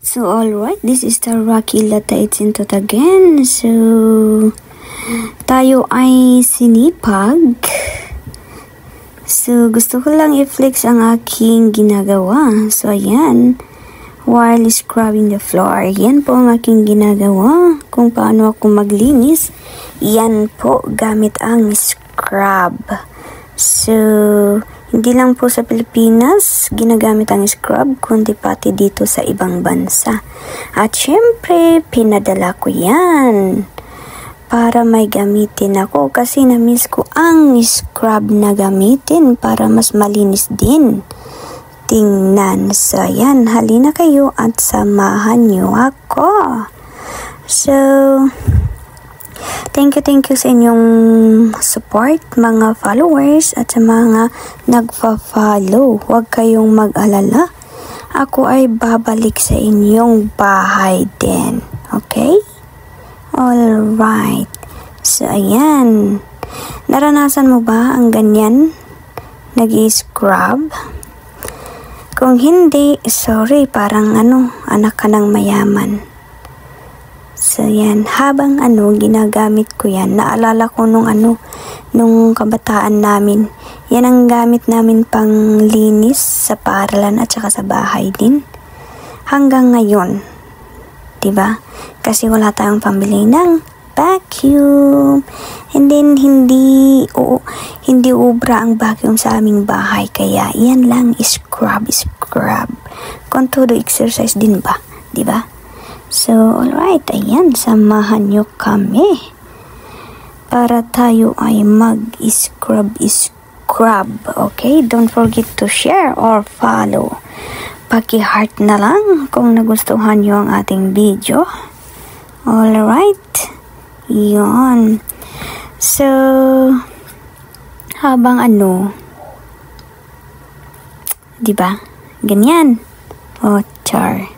So alright, this is the Rocky Latte Itintot again. So, tayo ay sinipag. So, gusto ko lang i-flex ang aking ginagawa. So, ayan. While scrubbing the floor, yan po ang aking ginagawa. Kung paano ako maglinis, yan po gamit ang scrub. So, hindi lang po sa Pilipinas ginagamit ang scrub, kundi pati dito sa ibang bansa. At syempre, pinadala ko yan para may gamitin ako kasi na-miss ko ang scrub na gamitin para mas malinis din tingnan. So, yan, halina kayo at samahan nyo ako. So, thank you sa inyong support, mga followers at sa mga nagfa-follow. Huwag kayong mag-alala. Ako ay babalik sa inyong bahay din. Okay? Alright. So, ayan. Naranasan mo ba ang ganyan? Nag-i-scrub? Kung hindi, sorry, parang anak ka ng mayaman. So, yan. Habang ginagamit ko yan. Naalala ko nung kabataan namin. Yan ang gamit namin pang linis sa paaralan at saka sa bahay din. Hanggang ngayon. Diba? Kasi wala tayong pambili ng vacuum. And then, hindi ubra ang vacuum sa aming bahay. Kaya, yan lang, scrub. Kung todo exercise din ba? Diba? So, alright, ayan, samahan nyo kami para tayo ay mag-scrub. Okay? Don't forget to share or follow. Paki-heart na lang kung nagustuhan nyo ang ating video. Alright? Yun. So, habang diba? Ganyan. Oh, char.